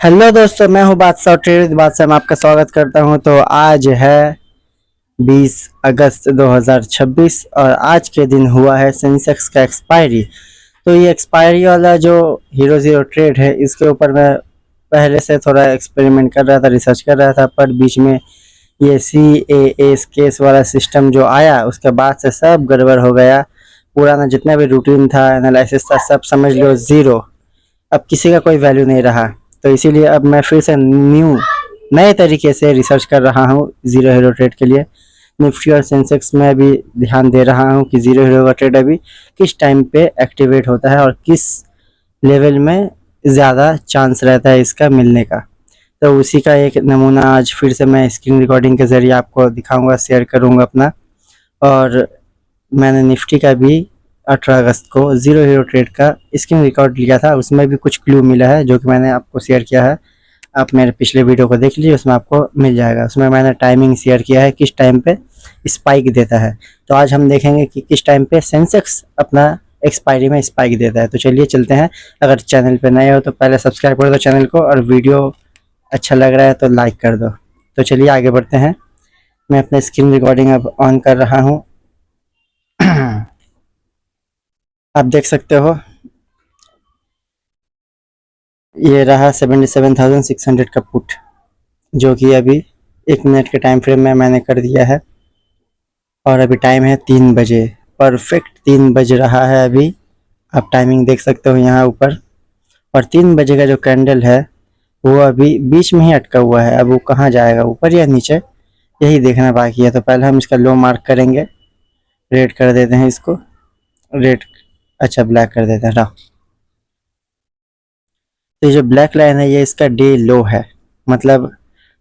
Hello दोस्तों, मैं हूं बादशाह ट्रेड बादशाह में आपका स्वागत करता हूं। तो आज है 20 अगस्त 2026 और आज के दिन हुआ है सेंसेक्स का एक्सपायरी। तो ये एक्सपायरी वाला जो हीरो ज़ीरो ट्रेड है, इसके ऊपर मैं पहले से थोड़ा एक्सपेरिमेंट कर रहा था, रिसर्च कर रहा था, पर बीच में ये CAS केस वाला सिस्टम जो आया उसके बाद से सब गड़बड़ हो गया। पुराना जितना भी रूटीन था, एनालिसिस था, सब समझ लो ज़ीरो। अब किसी का कोई वैल्यू नहीं रहा। तो इसीलिए अब मैं फिर से नए तरीके से रिसर्च कर रहा हूँ ज़ीरो हीरो ट्रेड के लिए। निफ्टी और सेंसेक्स में भी ध्यान दे रहा हूँ कि ज़ीरो हीरो का ट्रेड अभी किस टाइम पे एक्टिवेट होता है और किस लेवल में ज़्यादा चांस रहता है इसका मिलने का। तो उसी का एक नमूना आज फिर से मैं स्क्रीन रिकॉर्डिंग के ज़रिए आपको दिखाऊंगा, शेयर करूंगा अपना। और मैंने निफ्टी का भी 18 अगस्त को ज़ीरो हीरो ट्रेड का स्क्रीन रिकॉर्ड लिया था, उसमें भी कुछ क्लू मिला है जो कि मैंने आपको शेयर किया है। आप मेरे पिछले वीडियो को देख लीजिए, उसमें आपको मिल जाएगा। उसमें मैंने टाइमिंग शेयर किया है, किस टाइम पे स्पाइक देता है। तो आज हम देखेंगे कि किस टाइम पे सेंसेक्स अपना एक्सपायरी में स्पाइक देता है। तो चलिए चलते हैं। अगर चैनल पे नए हो तो पहले सब्सक्राइब कर दो चैनल को, और वीडियो अच्छा लग रहा है तो लाइक कर दो। तो चलिए आगे बढ़ते हैं। मैं अपना स्क्रीन रिकॉर्डिंग अब ऑन कर रहा हूँ। आप देख सकते हो ये रहा 77,600 का पुट, जो कि अभी 1 मिनट के टाइम फ्रेम में मैंने कर दिया है। और अभी टाइम है 3 बजे, परफेक्ट 3 बज रहा है अभी। आप टाइमिंग देख सकते हो यहाँ ऊपर। और 3 बजे का जो कैंडल है वो अभी बीच में ही अटका हुआ है। अब वो कहाँ जाएगा, ऊपर या नीचे, यही देखना बाकी है। तो पहले हम इसका लो मार्क करेंगे, रेड कर देते हैं इसको, रेड, अच्छा ब्लैक कर देते हैं ना। तो ये जो ब्लैक लाइन है ये इसका डे लो है, मतलब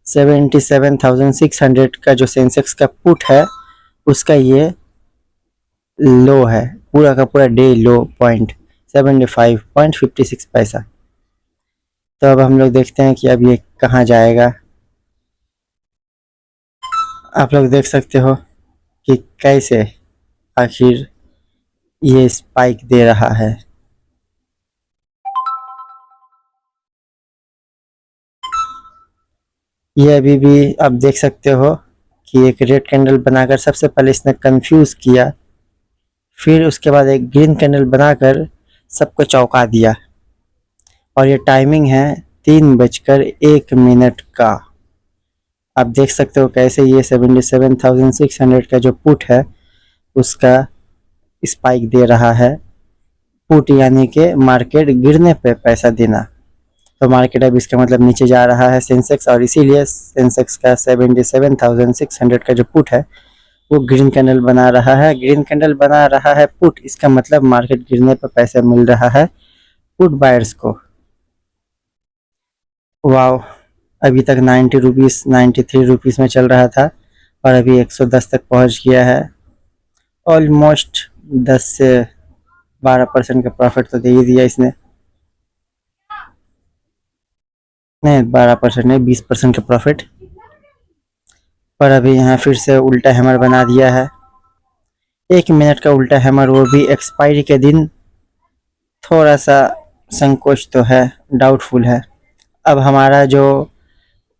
77,600 का जो सेंसेक्स का पुट है उसका ये लो है, पूरा का पूरा डे लो पॉइंट 75.56 पैसा। तो अब हम लोग देखते हैं कि अब ये कहाँ जाएगा। आप लोग देख सकते हो कि कैसे आखिर ये स्पाइक दे रहा है। ये अभी भी आप देख सकते हो कि एक रेड कैंडल बनाकर सबसे पहले इसने कंफ्यूज किया, फिर उसके बाद एक ग्रीन कैंडल बनाकर सबको चौंका दिया। और ये टाइमिंग है 3:01 का। आप देख सकते हो कैसे ये 77,600 का जो पुट है उसका स्पाइक दे रहा है। पुट यानी कि मार्केट गिरने पे पैसा देना। तो मार्केट अब इसका मतलब नीचे जा रहा है सेंसेक्स, और इसीलिए सेंसेक्स का 77,600 का जो पुट है वो ग्रीन कैंडल बना रहा है। ग्रीन कैंडल बना रहा है पुट, इसका मतलब मार्केट गिरने पर पैसा मिल रहा है पुट बायर्स को। वाओ, अभी तक 90 रुपीज़ 93 रुपीज़ में चल रहा था और अभी 110 तक पहुंच गया है। ऑलमोस्ट 10 से 12% का प्रॉफिट तो दे ही दिया इसने। नहीं, 12% नहीं, 20% का प्रॉफिट। पर अभी यहाँ फिर से उल्टा हैमर बना दिया है। 1 मिनट का उल्टा हैमर, वो भी एक्सपायरी के दिन। थोड़ा सा संकोच तो है, डाउटफुल है। अब हमारा जो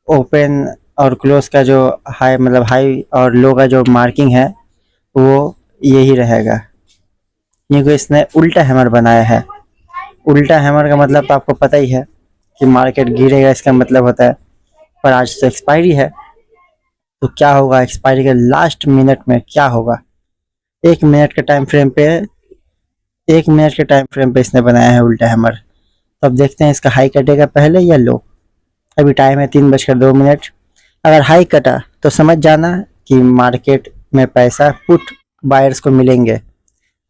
ओपन और क्लोज का जो हाई, मतलब हाई और लो का जो मार्किंग है वो यही रहेगा, क्योंकि इसने उल्टा हैमर बनाया है। उल्टा हैमर का मतलब तो आपको पता ही है कि मार्केट गिरेगा, इसका मतलब होता है। पर आज तो एक्सपायरी है, तो क्या होगा एक्सपायरी के लास्ट मिनट में, क्या होगा। 1 मिनट के टाइम फ्रेम पे 1 मिनट के टाइम फ्रेम पे इसने बनाया है उल्टा हैमर। तो अब देखते हैं इसका हाई कटेगा पहले या लो। अभी टाइम है 3:02। अगर हाई कटा तो समझ जाना कि मार्केट में पैसा पुट बायर्स को मिलेंगे।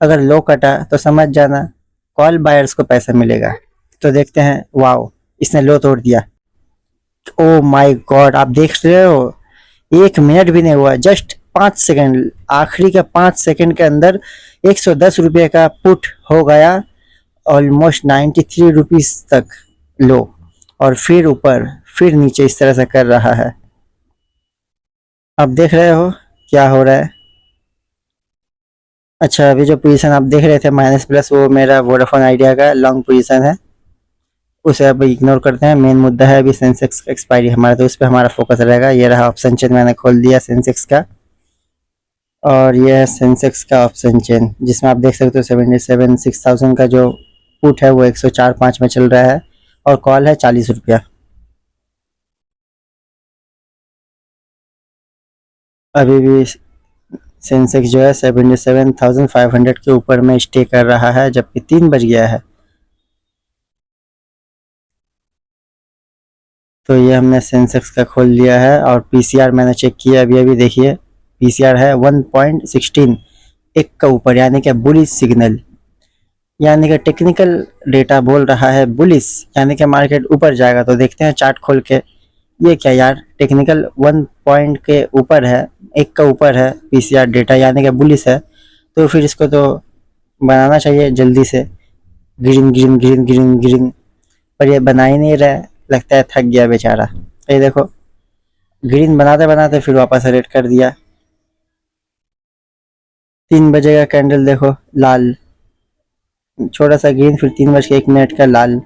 अगर लो कटा तो समझ जाना कॉल बायर्स को पैसा मिलेगा। तो देखते हैं। वाओ, इसने लो तोड़ दिया। ओ माय गॉड, आप देख रहे हो 1 मिनट भी नहीं हुआ, जस्ट 5 सेकंड, आखिरी का 5 सेकंड के अंदर 110 रुपये का पुट हो गया ऑलमोस्ट 93 रुपीज़ तक लो, और फिर ऊपर फिर नीचे इस तरह से कर रहा है। आप देख रहे हो क्या हो रहा है। अच्छा, अभी जो पोजीशन आप देख रहे थे माइनस प्लस, वो मेरा वोडाफोन आइडिया का लॉन्ग पोजीशन है। उसे अब इग्नोर करते हैं। मेन मुद्दा है अभी सेंसेक्स एक्सपायरी हमारा, तो उस पर हमारा फोकस रहेगा। ये रहा ऑप्शन चेन, मैंने खोल दिया सेंसेक्स का, और ये है सेंसेक्स का ऑप्शन चेन, जिसमें आप देख सकते हो 77,600 का जो पुट है वो 104.5 में चल रहा है, और कॉल है 40 रुपया। अभी भी सेंसेक्स जो है 77,500 के ऊपर में स्टे कर रहा है, जबकि 3 बज गया है। तो ये हमने सेंसेक्स का खोल लिया है, और पीसीआर मैंने चेक किया अभी अभी, देखिए पीसीआर है 1.16, एक का ऊपर, यानी कि बुलिश सिग्नल, यानी कि टेक्निकल डेटा बोल रहा है बुलिश, यानी कि मार्केट ऊपर जाएगा। तो देखते हैं चार्ट खोल के, ये क्या यार, टेक्निकल 1 पॉइंट के ऊपर है, एक का ऊपर है पीसीआर डेटा, यानी कि बुलिश है। तो फिर इसको तो बनाना चाहिए जल्दी से, green green green green green, पर ये बना ही नहीं रहा है, लगता है थक गया बेचारा। ये देखो ग्रीन बनाते बनाते फिर वापस रेड कर दिया। 3 बजे का कैंडल देखो लाल, छोटा सा ग्रीन, फिर 3 बज के 1 मिनट का लाल।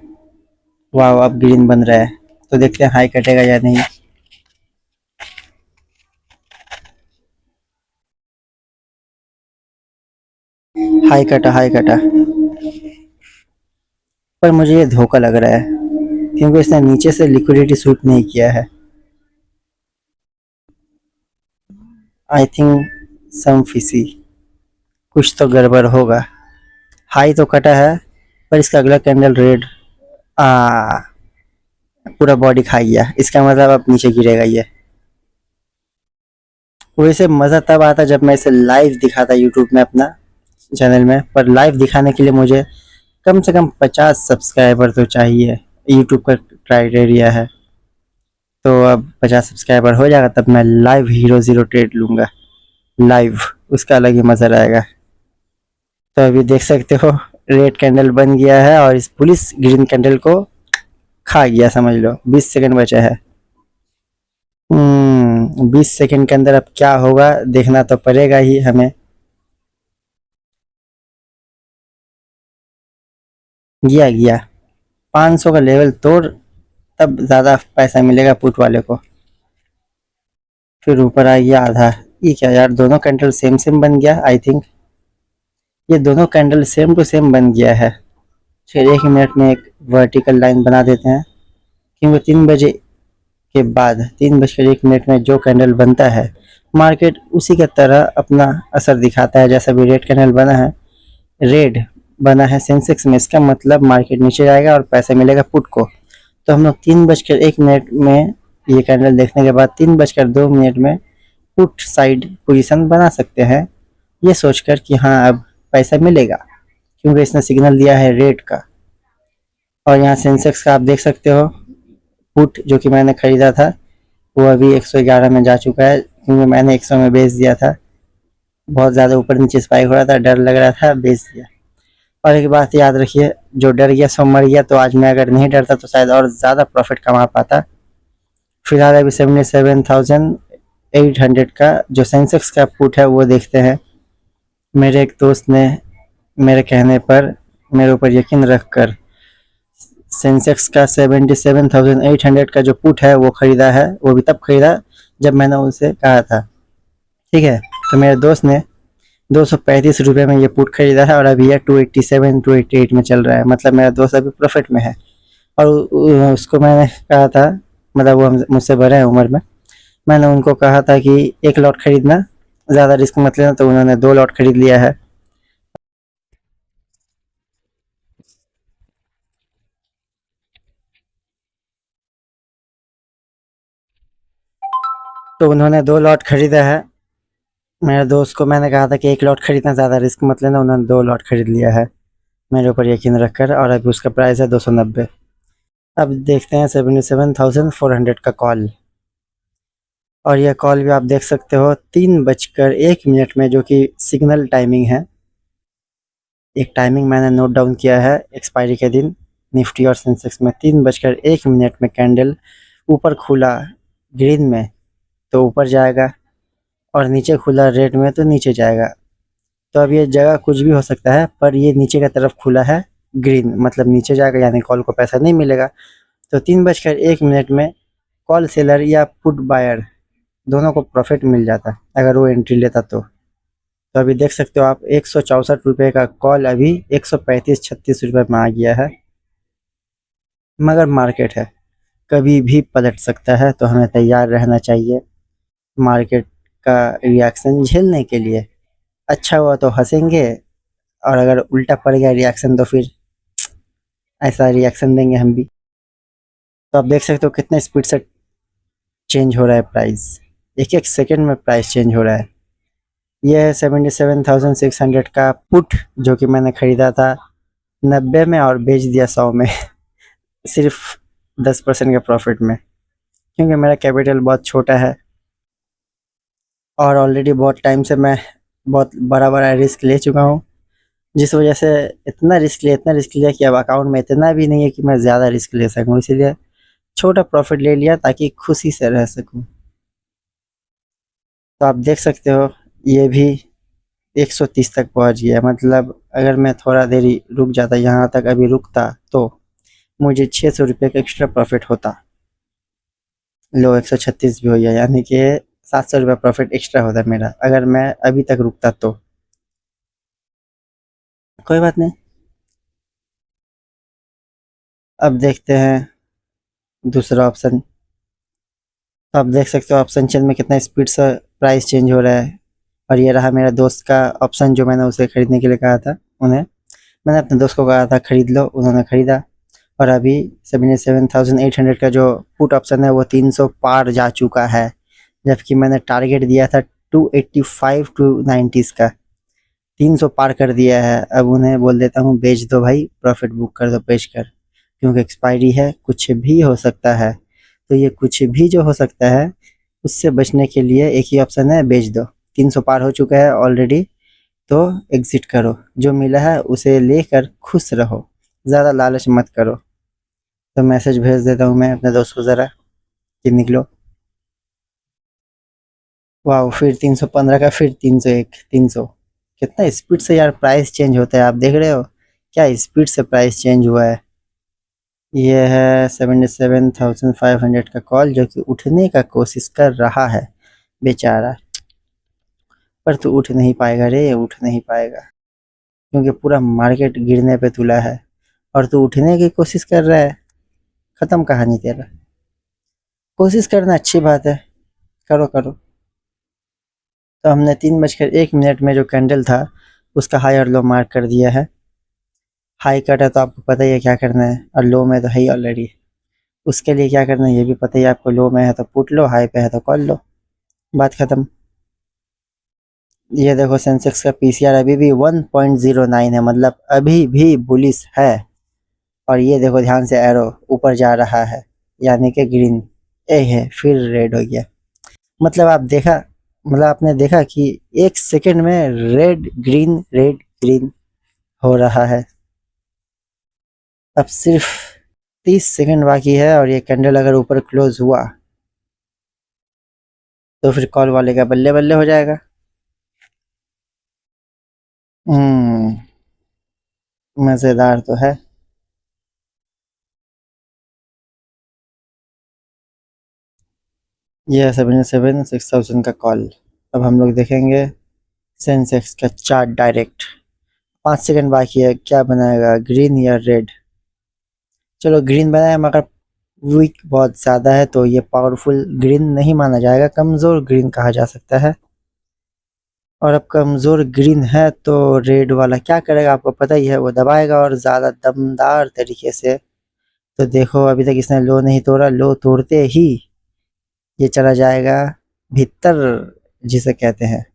वाह, अब ग्रीन बन रहा है। तो देखते हैं हाई कटेगा या नहीं। हाई कटा, हाई कटा, पर मुझे ये धोखा लग रहा है, क्योंकि इसने नीचे से लिक्विडिटी शूट नहीं किया है। आई थिंक सम फिशी, कुछ तो गड़बड़ होगा। हाई तो कटा है, पर इसका अगला कैंडल रेड, आ पूरा बॉडी खा गया, इसका मतलब अब नीचे गिरेगा ये। वैसे मज़ा तब आता जब मैं इसे लाइव दिखाता यूट्यूब में अपना चैनल में, पर लाइव दिखाने के लिए मुझे कम से कम 50 सब्सक्राइबर तो चाहिए, यूट्यूब का क्राइटेरिया है। तो अब 50 सब्सक्राइबर हो जाएगा तब मैं लाइव हीरो ज़ीरो ट्रेड लूँगा लाइव, उसका अलग ही मज़ा रहेगा। तो अभी देख सकते हो रेड कैंडल बन गया है, और इस पुलिस ग्रीन कैंडल को खा गया समझ लो। 20 सेकंड बचा है। 20 सेकंड के अंदर अब क्या होगा देखना तो पड़ेगा ही हमें। गया गया 500 का लेवल तोड़, तब ज़्यादा पैसा मिलेगा पुट वाले को। फिर ऊपर आ गया आधा। ये क्या यार, दोनों कैंडल सेम सेम बन गया। आई थिंक ये दोनों कैंडल सेम टू सेम बन गया है। फिर 1 मिनट में एक वर्टिकल लाइन बना देते हैं, क्योंकि 3 बजे के बाद 3 बज कर 1 मिनट में जो कैंडल बनता है मार्केट उसी की तरह अपना असर दिखाता है। जैसा भी रेड कैंडल बना है, रेड बना है सेंसेक्स में, इसका मतलब मार्केट नीचे जाएगा और पैसा मिलेगा पुट को। तो हम लोग 3 बज कर 1 मिनट में ये कैंडल देखने के बाद 3 बज कर 2 मिनट में पुट साइड पोजीशन बना सकते हैं, ये सोचकर कि हाँ अब पैसा मिलेगा, क्योंकि इसने सिग्नल दिया है रेड का। और यहाँ सेंसेक्स का आप देख सकते हो पुट जो कि मैंने खरीदा था वो अभी 111 में जा चुका है, क्योंकि मैंने 100 में बेच दिया था। बहुत ज़्यादा ऊपर नीचे स्पाइक हो रहा था, डर लग रहा था, बेच दिया। और एक बात याद रखिए, जो डर गया सो मर गया। तो आज मैं अगर नहीं डरता तो शायद और ज़्यादा प्रॉफिट कमा पाता। फिलहाल अभी 77,800 का जो सेंसेक्स का पुट है वो देखते हैं। मेरे एक दोस्त ने मेरे कहने पर, मेरे ऊपर यकीन रखकर सेंसेक्स का 77,800 का जो पुट है वो ख़रीदा है। वो भी तब ख़रीदा जब मैंने उसे कहा था, ठीक है। तो मेरे दोस्त ने 235 रुपये में ये पुट खरीदा है, और अभी ये 287 288 में चल रहा है। मतलब मेरा दोस्त अभी प्रॉफिट में है। और उसको मैंने कहा था, मतलब वो मुझसे बड़े हैं उम्र में, मैंने उनको कहा था कि 1 लॉट खरीदना, ज़्यादा रिस्क मत लेना। तो उन्होंने 2 लॉट खरीद लिया है। तो उन्होंने 2 लॉट खरीदा है। मेरे दोस्त को मैंने कहा था कि 1 लॉट खरीदना, ज़्यादा रिस्क मत लेना। उन्होंने 2 लॉट खरीद लिया है मेरे ऊपर यकीन रखकर, और अभी उसका प्राइस है 290। अब देखते हैं 77,400 का कॉल। और यह कॉल भी आप देख सकते हो 3 बज कर 1 मिनट में, जो कि सिग्नल टाइमिंग है। एक टाइमिंग मैंने नोट डाउन किया है एक्सपायरी के दिन। निफ्टी और सेंसेक्स में 3 बज कर 1 मिनट में कैंडल ऊपर खुला ग्रीन में तो ऊपर जाएगा, और नीचे खुला रेड में तो नीचे जाएगा। तो अब ये जगह कुछ भी हो सकता है, पर ये नीचे की तरफ खुला है ग्रीन मतलब नीचे जाएगा, यानी कॉल को पैसा नहीं मिलेगा। तो 3:01 में कॉल सेलर या पुट बायर दोनों को प्रॉफिट मिल जाता अगर वो एंट्री लेता तो अभी देख सकते हो आप 164 का कॉल अभी 135-36 रुपये में आ गया है। मगर मार्केट है, कभी भी पलट सकता है, तो हमें तैयार रहना चाहिए मार्केट का रिएक्शन झेलने के लिए। अच्छा हुआ तो हंसेंगे, और अगर उल्टा पड़ गया रिएक्शन तो फिर ऐसा रिएक्शन देंगे हम भी। तो आप देख सकते हो कितने स्पीड से चेंज हो रहा है प्राइस, एक एक सेकंड में प्राइस चेंज हो रहा है। यह है 77,600 का पुट, जो कि मैंने खरीदा था 90 में और बेच दिया 100 में सिर्फ 10% के प्रॉफिट में, क्योंकि मेरा कैपिटल बहुत छोटा है और ऑलरेडी बहुत टाइम से मैं बहुत बड़ा बड़ा रिस्क ले चुका हूँ, जिस वजह से इतना रिस्क लिया कि अब अकाउंट में इतना भी नहीं है कि मैं ज़्यादा रिस्क ले सकूँ, इसीलिए छोटा प्रॉफिट ले लिया ताकि खुशी से रह सकूँ। तो आप देख सकते हो ये भी 130 तक पहुँच गया, मतलब अगर मैं थोड़ा देरी रुक जाता, यहाँ तक अभी रुकता, तो मुझे 600 रुपये का एक्स्ट्रा प्रॉफिट होता। लो 136 भी हो गया, यानी कि 700 रुपये प्रॉफिट एक्स्ट्रा होता मेरा अगर मैं अभी तक रुकता तो। कोई बात नहीं, अब देखते हैं दूसरा ऑप्शन। तो आप देख सकते हो ऑप्शन चेन में कितना स्पीड से प्राइस चेंज हो रहा है। और ये रहा मेरा दोस्त का ऑप्शन, जो मैंने उसे खरीदने के लिए कहा था। मैंने अपने दोस्त को कहा था खरीद लो, उन्होंने खरीदा। और अभी 77,800 का जो पुट ऑप्शन है वो 300 पार जा चुका है, जबकि मैंने टारगेट दिया था 285 टू 90 का। 300 पार कर दिया है। अब उन्हें बोल देता हूँ बेच दो भाई, प्रॉफिट बुक कर दो बेच कर, क्योंकि एक्सपायरी है, कुछ भी हो सकता है। तो ये कुछ भी जो हो सकता है उससे बचने के लिए एक ही ऑप्शन है, बेच दो। 300 पार हो चुका है ऑलरेडी, तो एग्जिट करो, जो मिला है उसे लेकर खुश रहो, ज़्यादा लालच मत करो। तो मैसेज भेज देता हूँ मैं अपने दोस्त को ज़रा कि निकलो। वाह, फिर 315 का, फिर 301, 300। कितना स्पीड से यार प्राइस चेंज होता है, आप देख रहे हो क्या स्पीड से प्राइस चेंज हुआ है। ये है 77,500 का कॉल, जो कि उठने का कोशिश कर रहा है बेचारा, पर तू उठ नहीं पाएगा रे, उठ नहीं पाएगा, क्योंकि पूरा मार्केट गिरने पे तुला है और तू उठने की कोशिश कर रहा है। खत्म कहानी तेरा। कोशिश करना अच्छी बात है, करो करो। तो हमने 3:01 में जो कैंडल था उसका हाई और लो मार्क कर दिया है। हाई कटा तो आपको पता ही है क्या करना है, और लो में तो है ही ऑलरेडी। उसके लिए क्या करना है ये भी पता ही है आपको, लो में है तो पुट लो, हाई पे है तो कॉल लो, बात खत्म। ये देखो सेंसेक्स का पीसीआर अभी भी 1.09 है, मतलब अभी भी बुलिश है। और ये देखो ध्यान से एरो ऊपर जा रहा है, यानी कि ग्रीन। ए है, फिर रेड हो गया। मतलब आपने देखा कि एक सेकंड में रेड ग्रीन हो रहा है। अब सिर्फ 30 सेकंड बाकी है, और ये कैंडल अगर ऊपर क्लोज हुआ तो फिर कॉल वाले का बल्ले बल्ले हो जाएगा। मजेदार तो है। ये है 77,600 का कॉल। अब हम लोग देखेंगे सेंसेक्स का चार्ट डायरेक्ट। 5 सेकंड बाकी है, क्या बनाएगा, ग्रीन या रेड। चलो ग्रीन बनाए, मगर वीक बहुत ज़्यादा है, तो ये पावरफुल ग्रीन नहीं माना जाएगा, कमज़ोर ग्रीन कहा जा सकता है। और अब कमज़ोर ग्रीन है तो रेड वाला क्या करेगा आपको पता ही है, वो दबाएगा और ज़्यादा दमदार तरीके से। तो देखो अभी तक इसने लो नहीं तोड़ा, लो तोड़ते ही ये चला जाएगा भीतर, जिसे कहते हैं,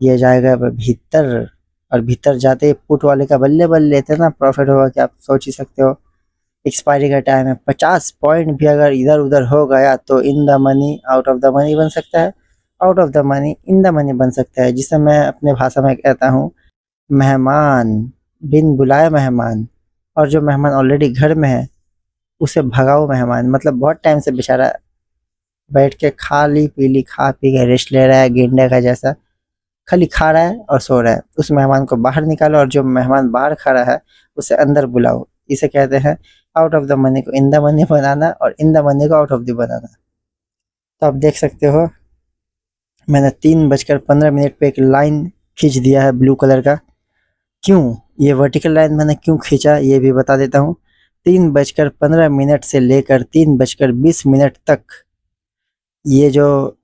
ये जाएगा भीतर। और भीतर जाते ही पुट वाले का बल्ले बल्ले इतना प्रॉफिट होगा कि आप सोच ही सकते हो। एक्सपायरी का टाइम है, 50 पॉइंट भी अगर इधर उधर हो गया तो in the money out of the money बन सकता है, out of the money in the money बन सकता है, जिसे मैं अपने भाषा में कहता हूँ मेहमान बिन बुलाए मेहमान। और जो मेहमान ऑलरेडी घर में है उसे भगाओ मेहमान, मतलब बहुत टाइम से बेचारा बैठ के खा पी के रेस्ट ले रहा है, गेंडे का जैसा खाली खा रहा है और सो रहा है। उस मेहमान को बाहर निकालो, और जो मेहमान बाहर खड़ा है उसे अंदर बुलाओ। इसे कहते हैं आउट ऑफ द मनी को इन द मनी बनाना और इन द मनी को आउट ऑफ द बनाना। तो आप देख सकते हो मैंने 3:15 पे एक लाइन खींच दिया है ब्लू कलर का। क्यों ये वर्टिकल लाइन मैंने क्यों खींचा ये भी बता देता हूँ। 3:15 से लेकर 3:20 तक, ये जो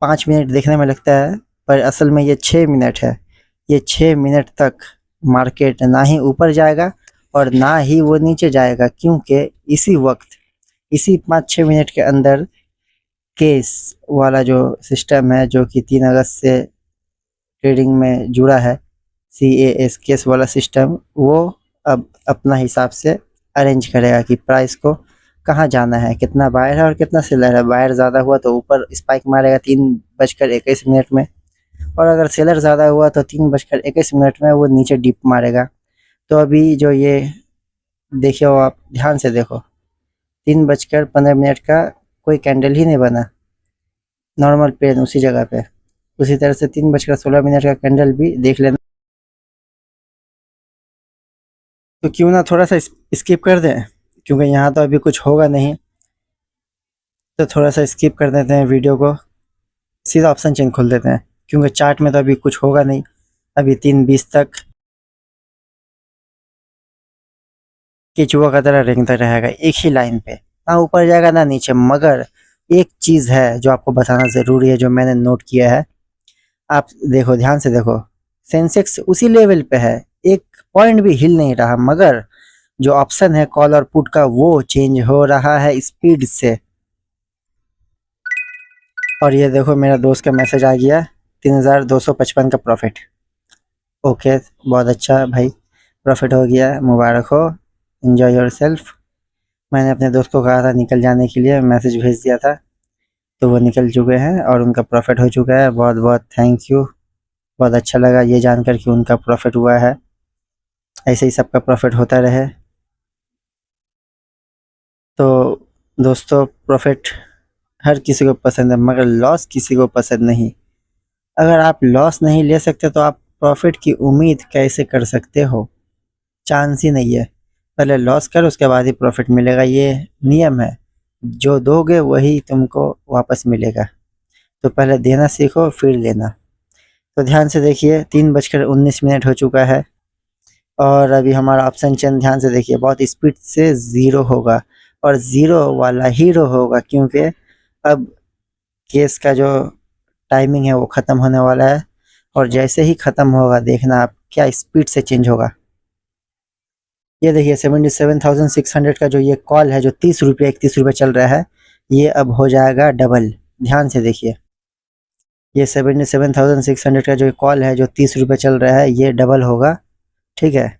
5 मिनट देखने में लगता है पर असल में ये 6 मिनट है। ये 6 मिनट तक मार्केट ना ही ऊपर जाएगा और ना ही वो नीचे जाएगा, क्योंकि इसी वक्त, इसी 5-6 मिनट के अंदर केस वाला जो सिस्टम है, जो कि 3 अगस्त से ट्रेडिंग में जुड़ा है, CAS केस वाला सिस्टम, वो अब अपना हिसाब से अरेंज करेगा कि प्राइस को कहाँ जाना है, कितना बायर है और कितना सेलर है। बायर ज़्यादा हुआ तो ऊपर स्पाइक मारेगा 3:21 में, और अगर सेलर ज़्यादा हुआ तो 3:21 में वो नीचे डिप मारेगा। तो अभी जो ये देखिए आप ध्यान से देखो, 3:15 का कोई कैंडल ही नहीं बना, नॉर्मल पेन उसी जगह पे। उसी तरह से 3:16 का कैंडल भी देख लेना। तो क्यों ना थोड़ा सा स्किप कर दें, क्योंकि यहाँ तो अभी कुछ होगा नहीं, तो थोड़ा सा स्किप कर देते हैं वीडियो को, सीधा ऑप्शन चेन खोल देते हैं, क्योंकि चार्ट में तो अभी कुछ होगा नहीं। अभी 3:20 तक केचुआ का तरह रेंगता रहेगा एक ही लाइन पे, ना ऊपर जाएगा ना नीचे। मगर एक चीज़ है जो आपको बताना ज़रूरी है, जो मैंने नोट किया है। आप देखो, ध्यान से देखो, सेंसेक्स उसी लेवल पे है, एक पॉइंट भी हिल नहीं रहा, मगर जो ऑप्शन है कॉल और पुट का वो चेंज हो रहा है स्पीड से। और ये देखो मेरा दोस्त का मैसेज आ गया, 3255 का प्रॉफिट। ओके, बहुत अच्छा भाई, प्रॉफिट हो गया, मुबारक हो, एंजॉय योर सेल्फ। मैंने अपने दोस्त को कहा था निकल जाने के लिए, मैसेज भेज दिया था, तो वो निकल चुके हैं और उनका प्रॉफिट हो चुका है। बहुत बहुत थैंक यू, बहुत अच्छा लगा ये जानकर कि उनका प्रॉफिट हुआ है। ऐसे ही सबका प्रॉफिट होता रहे। तो दोस्तों, प्रॉफिट हर किसी को पसंद है, मगर लॉस किसी को पसंद नहीं। अगर आप लॉस नहीं ले सकते तो आप प्रॉफिट की उम्मीद कैसे कर सकते हो? चांस ही नहीं है। पहले लॉस कर, उसके बाद ही प्रॉफिट मिलेगा, ये नियम है। जो दोगे वही तुमको वापस मिलेगा। तो पहले देना सीखो फिर लेना। तो ध्यान से देखिए, 3:19 हो चुका है और अभी हमारा ऑप्शन चेन, ध्यान से देखिए, बहुत स्पीड से ज़ीरो होगा और ज़ीरो वाला हीरो होगा, क्योंकि अब केस का जो टाइमिंग है वो ख़त्म होने वाला है। और जैसे ही ख़त्म होगा, देखना आप क्या स्पीड से चेंज होगा। ये देखिए 77,600 का जो ये कॉल है, जो 30 रुपये चल रहा है, ये अब हो जाएगा डबल। ध्यान से देखिए, ये 77,600 का जो कॉल है, जो 30 रुपये चल रहा है, ये डबल होगा, ठीक है।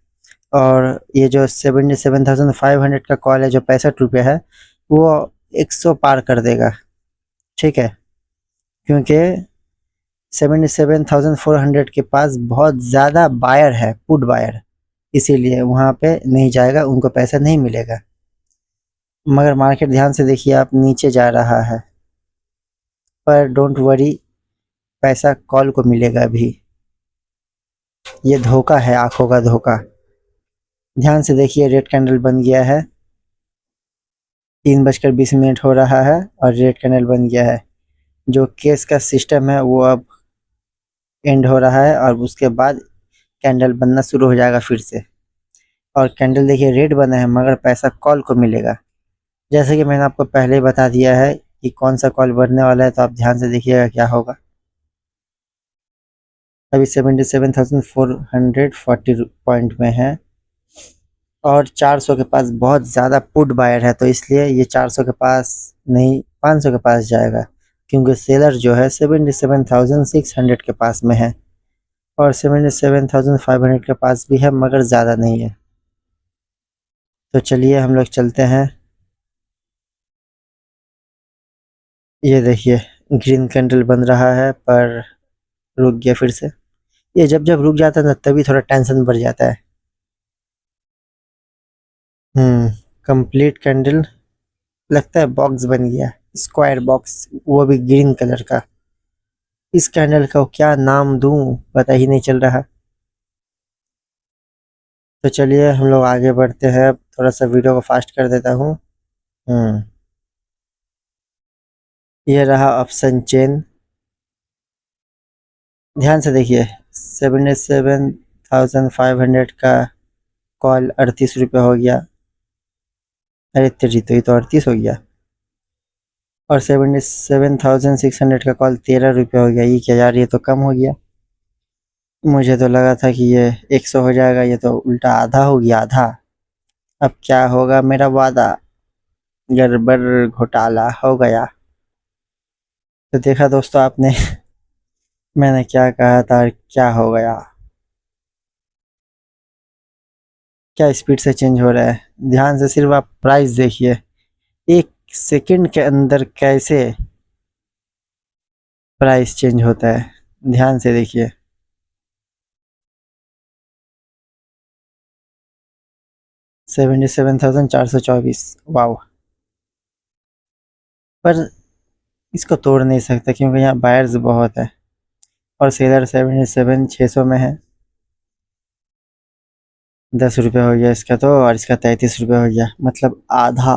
और ये जो 77,500 का कॉल है, जो 65 रुपये है, वो 100 पार कर देगा, ठीक है। क्योंकि 77,400 के पास बहुत ज़्यादा बायर है, पुट बायर, इसीलिए वहाँ पे नहीं जाएगा, उनको पैसा नहीं मिलेगा। मगर मार्केट, ध्यान से देखिए आप, नीचे जा रहा है, पर डोंट वरी, पैसा कॉल को मिलेगा भी। ये धोखा है, आंखों का धोखा। ध्यान से देखिए, रेड कैंडल बन गया है, 3:20 हो रहा है और रेड कैंडल बन गया है। जो केस का सिस्टम है वो अब एंड हो रहा है और उसके बाद कैंडल बनना शुरू हो जाएगा फिर से। और कैंडल देखिए रेड बना है, मगर पैसा कॉल को मिलेगा। जैसे कि मैंने आपको पहले ही बता दिया है कि कौन सा कॉल बनने वाला है, तो आप ध्यान से देखिएगा क्या होगा। अभी 77,440 पॉइंट में है और 400 के पास बहुत ज़्यादा पुट बायर है, तो इसलिए ये 400 के पास नहीं, 500 के पास जाएगा, क्योंकि सेलर जो है 77,600 के पास में है और 77,500 के पास भी है, मगर ज़्यादा नहीं है। तो चलिए हम लोग चलते हैं। ये देखिए ग्रीन कैंडल बन रहा है, पर रुक गया फिर से। ये जब जब रुक जाता है ना, तभी थोड़ा टेंशन बढ़ जाता है। कंप्लीट कैंडल, लगता है बॉक्स बन गया, स्क्वायर बॉक्स, वो भी ग्रीन कलर का। इस कैंडल का क्या नाम दूं, पता ही नहीं चल रहा। तो चलिए हम लोग आगे बढ़ते हैं। थोड़ा सा वीडियो को फास्ट कर देता हूँ। ये रहा ऑप्शन चेन, ध्यान से देखिए। 77,500 का कॉल 38 रुपये हो गया। अरे तेरी, तो ये तो 38 हो गया। और 77,600 का कॉल 13 रुपये हो गया। ये क्या यार, ये तो कम हो गया। मुझे तो लगा था कि ये 100 हो जाएगा, ये तो उल्टा आधा हो गया, आधा। अब क्या होगा मेरा वादा, गड़बड़ घोटाला हो गया। तो देखा दोस्तों आपने मैंने क्या कहा था और क्या हो गया। क्या स्पीड से चेंज हो रहा है, ध्यान से सिर्फ आप प्राइस देखिए। 1 सेकंड के अंदर कैसे प्राइस चेंज होता है, ध्यान से देखिए। $77,424, वाह। पर इसको तोड़ नहीं सकता क्योंकि यहाँ बायर्स बहुत है और सेलर 77,600 में है। 10 रुपये हो गया इसका तो, और इसका 33 रुपये हो गया, मतलब आधा।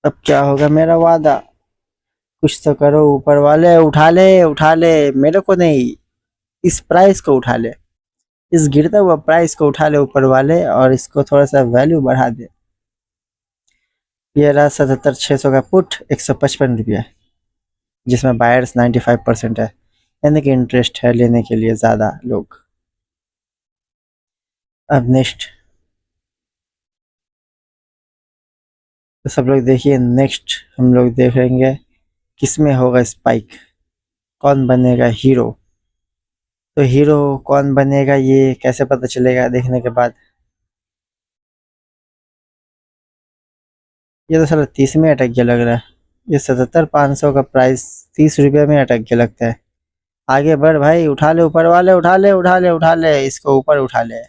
अब क्या होगा मेरा वादा, कुछ तो करो ऊपर वाले, उठा ले उठा ले, मेरे को नहीं, इस प्राइस को उठा ले, इस गिरता हुआ प्राइस को उठा ले ऊपर वाले, और इसको थोड़ा सा वैल्यू बढ़ा दे। ये रहा 77,600 का पुट, 155 रुपये, जिसमें बायर्स 95% है, यानी कि इंटरेस्ट है लेने के लिए ज़्यादा लोग। अब नेक्स्ट, तो सब लोग देखिए, नेक्स्ट हम लोग देखेंगे किसमें होगा स्पाइक, कौन बनेगा हीरो। तो हीरो कौन बनेगा ये कैसे पता चलेगा देखने के बाद। ये तो साला 30 में अटक गया लग रहा है। ये 77,500 का प्राइस 30 रुपये में अटक गया लगता है। आगे बढ़ भाई, उठा ले ऊपर वाले, उठा ले उठा ले उठा ले, इसको ऊपर उठा ले,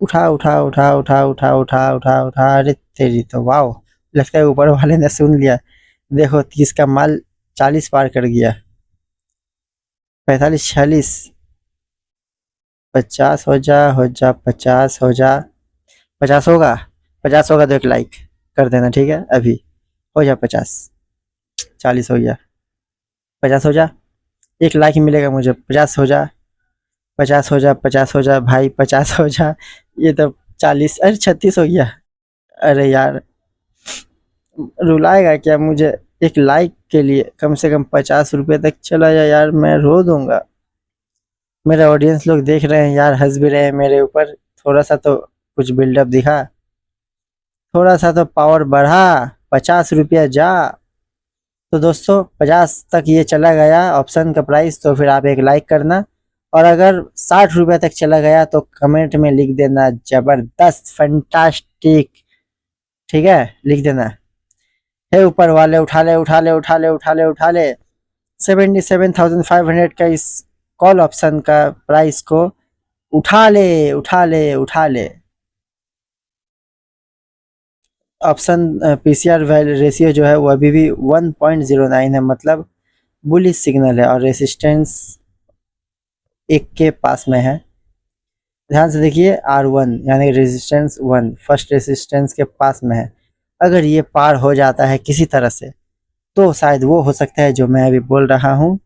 उठा उठा उठा उठा उठा उठा उठा उठा। अरे तेरी तो वाह, लगता है ऊपर वाले ने सुन लिया। देखो 30 का माल 40 पार कर गया। 45, 46, 50 हो जा 50 हो जा। 50 होगा, 50 होगा तो एक लाइक कर देना, ठीक है। अभी हो जा 50, 40 हो गया, 50 हो जा, एक लाइक मिलेगा मुझे। 50 हो जा, 50 हो जा, 50 हो जा भाई, 50 हो जा। ये तो 40, अरे 36 हो गया। अरे यार, रुलाएगा क्या मुझे, एक लाइक के लिए कम से कम 50 रुपये तक चला जाए यार, मैं रो दूंगा। मेरे ऑडियंस लोग देख रहे हैं यार, हंस भी रहे हैं मेरे ऊपर। थोड़ा सा तो कुछ बिल्डअप दिखा, थोड़ा सा तो पावर बढ़ा। 50 रुपया जा। तो दोस्तों 50 तक ये चला गया ऑप्शन का प्राइस, तो फिर आप एक लाइक करना। और अगर 60 रुपये तक चला गया तो कमेंट में लिख देना जबरदस्त, फैंटास्टिक, ठीक है, लिख देना। हे ऊपर वाले, उठा ले उठा ले उठा ले उठा ले उठा ले। 77,500 का इस कॉल ऑप्शन का प्राइस को उठा ले उठा ले उठा ले। ऑप्शन पीसीआर रेशियो जो है वो अभी भी 1.09 है, मतलब बुलिश सिग्नल है, और रेसिस्टेंस 1 के पास में है। ध्यान से देखिए, R1 यानी रेजिस्टेंस 1 फर्स्ट रेजिस्टेंस के पास में है। अगर ये पार हो जाता है किसी तरह से तो शायद वो हो सकता है जो मैं अभी बोल रहा हूँ।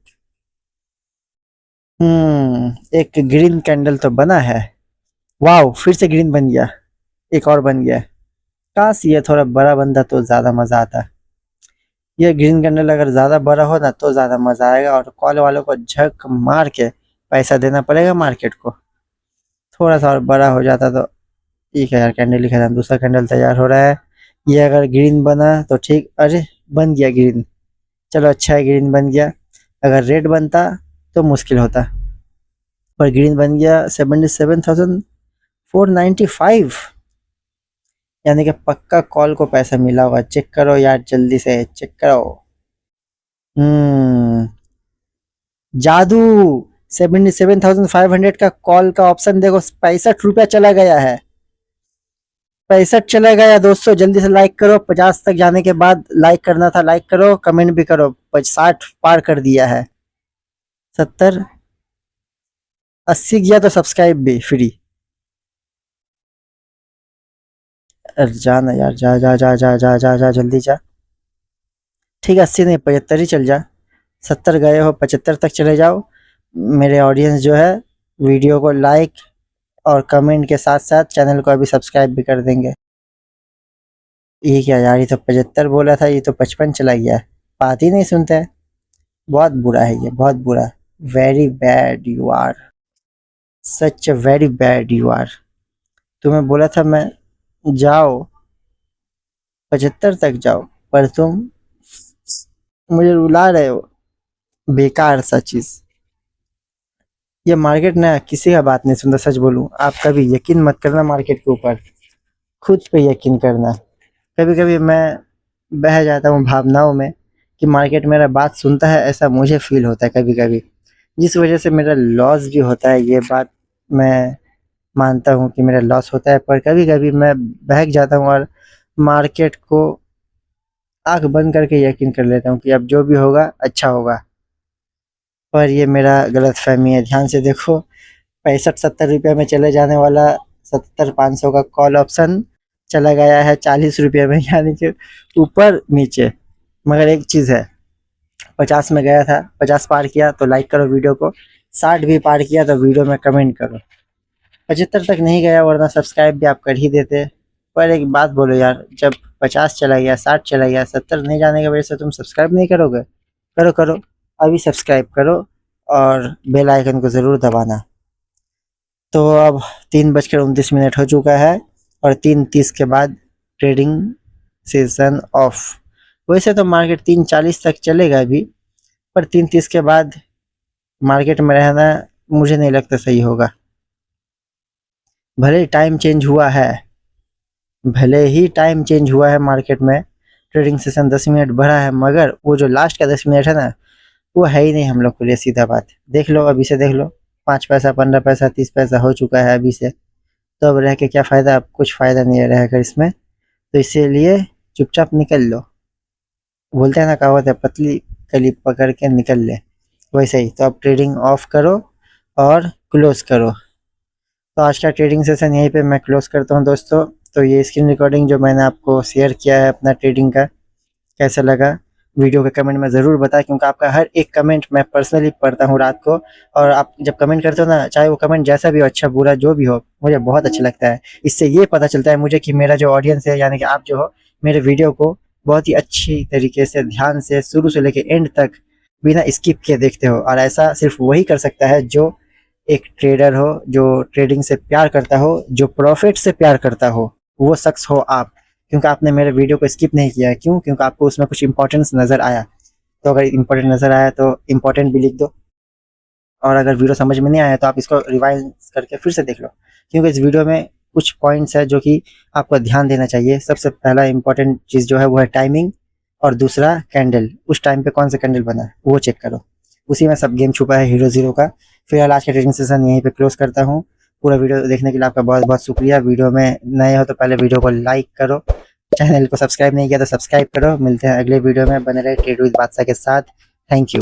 एक ग्रीन कैंडल तो बना है, वाव, फिर से ग्रीन बन गया, एक और बन गया। काश ये थोड़ा बड़ा बनता तो ज़्यादा मज़ा आता। ये ग्रीन कैंडल अगर ज़्यादा बड़ा हो ना तो ज़्यादा मज़ा आएगा, और कॉल वालों को झक मार के पैसा देना पड़ेगा मार्केट को। थोड़ा सा और बड़ा हो जाता तो ठीक है यार। कैंडल लिखा था, दूसरा कैंडल तैयार हो रहा है। ये अगर ग्रीन बना तो ठीक, अरे बन गया ग्रीन, चलो अच्छा है ग्रीन बन गया। अगर रेड बनता तो मुश्किल होता, पर ग्रीन बन गया। 77,495, यानी कि पक्का कॉल को पैसा मिला होगा। चेक करो यार, जल्दी से चेक करो। हम्म जादू, 77,500 का कॉल का ऑप्शन देखो, 65 रुपया चला गया है। 65 चला गया दोस्तों, जल्दी से लाइक करो। 50 तक जाने के बाद लाइक करना था, लाइक करो, कमेंट भी करो। 60 पार कर दिया है। 70, 80 गया तो सब्सक्राइब भी फ्री। अरे जा ना यार, जा जा जा जा जा जा जा जल्दी जा। ठीक है, 80 नहीं 75 ही चल जा। 70 गए हो, 75 तक चले जाओ। मेरे ऑडियंस जो है वीडियो को लाइक और कमेंट के साथ साथ चैनल को अभी सब्सक्राइब भी कर देंगे। ये क्या यार, ये तो 75 बोला था, ये तो 55 चला गया। बात ही नहीं सुनते हैं। बहुत बुरा है ये, बहुत बुरा। Very bad you are, such very bad you are. तुम्हें बोला था मैं, जाओ 75 तक जाओ, पर तुम मुझे रुला रहे हो। बेकार सा चीज। ये मार्केट ना किसी का बात नहीं सुनता, सच बोलूं। आप कभी यकीन मत करना मार्केट के ऊपर, खुद पे यकीन करना। कभी कभी मैं बह जाता हूँ भावनाओं में कि मार्केट मेरा बात सुनता है, ऐसा मुझे फील होता है कभी कभी, जिस वजह से मेरा लॉस भी होता है। ये बात मैं मानता हूँ कि मेरा लॉस होता है, पर कभी कभी मैं बहक जाता हूँ और मार्केट को आंख बंद करके यकीन कर लेता हूँ कि अब जो भी होगा अच्छा होगा। पर ये मेरा गलत फहमी है। ध्यान से देखो, 65-70 रुपये में चले जाने वाला 70-500 का कॉल ऑप्शन चला गया है 40 रुपये में, यानी कि ऊपर नीचे। मगर एक चीज़ है, 50 में गया था, 50 पार किया तो लाइक करो वीडियो को, 60 भी पार किया तो वीडियो में कमेंट करो। 75 तक नहीं गया, वरना सब्सक्राइब भी आप कर ही देते। पर एक बात बोलो यार, जब 50 चला गया, 60 चला गया, 70 नहीं जाने की वजह से तुम सब्सक्राइब नहीं करोगे? करो करो, अभी सब्सक्राइब करो और बेल आइकन को ज़रूर दबाना। तो अब 3:29 हो चुका है और 3:30 के बाद ट्रेडिंग सेशन ऑफ। वैसे तो मार्केट 3:40 तक चलेगा अभी, पर 3:30 के बाद मार्केट में रहना मुझे नहीं लगता सही होगा। भले टाइम चेंज हुआ है, भले ही टाइम चेंज हुआ है मार्केट में, ट्रेडिंग सेशन 10 मिनट बढ़ा है, मगर वो जो लास्ट का 10 मिनट है ना, वो है ही नहीं हम लोग के लिए। सीधा बात देख लो, अभी से देख लो, 5 पैसा, 15 पैसा, 30 पैसा हो चुका है अभी से। तो अब रह के क्या फ़ायदा? अब कुछ फ़ायदा नहीं रहेगा इसमें, तो इसीलिए चुपचाप निकल लो। बोलते हैं ना, कहावत है, पतली कली पकड़ के निकल ले, वैसे ही। तो अब ट्रेडिंग ऑफ करो और क्लोज़ करो। तो आज का ट्रेडिंग सेशन यहीं पे मैं क्लोज़ करता हूँ दोस्तों। तो ये स्क्रीन रिकॉर्डिंग जो मैंने आपको शेयर किया है अपना ट्रेडिंग का, कैसा लगा वीडियो के कमेंट में ज़रूर बताएं, क्योंकि आपका हर एक कमेंट मैं पर्सनली पढ़ता हूँ रात को। और आप जब कमेंट करते हो ना, चाहे वो कमेंट जैसा भी हो, अच्छा बुरा जो भी हो, मुझे बहुत अच्छा लगता है। इससे ये पता चलता है मुझे कि मेरा जो ऑडियंस है, यानी कि आप जो हो, मेरे वीडियो को बहुत ही अच्छी तरीके से ध्यान से शुरू से लेकर एंड तक बिना स्किप किए देखते हो। और ऐसा सिर्फ वही कर सकता है जो एक ट्रेडर हो, जो ट्रेडिंग से प्यार करता हो, जो प्रॉफिट से प्यार करता हो, वो शख्स हो आप। क्योंकि आपने मेरे वीडियो को स्किप नहीं किया है। क्यों? क्योंकि आपको उसमें कुछ इंपॉर्टेंस नज़र आया। तो अगर इंपॉर्टेंट नज़र आया तो इंपॉर्टेंट भी लिख दो, और अगर वीडियो समझ में नहीं आया तो आप इसको रिवाइज करके फिर से देख लो, क्योंकि इस वीडियो में कुछ पॉइंट्स है जो कि आपको ध्यान देना चाहिए। सबसे पहला इंपॉर्टेंट चीज़ जो है वो है टाइमिंग, और दूसरा कैंडल, उस टाइम पे कौन सा कैंडल बना है वो चेक करो। उसी में सब गेम छुपा है हीरो ज़ीरो का। फिलहाल आज का ट्रेडिंग सेशन यहीं पे क्लोज करता हूँ। पूरा वीडियो देखने के लिए आपका बहुत बहुत शुक्रिया। वीडियो में नए हो तो पहले वीडियो को लाइक करो, चैनल को सब्सक्राइब नहीं किया तो सब्सक्राइब करो। मिलते हैं अगले वीडियो में, बने रहे ट्रेड विद बादशाह के साथ। Thank you.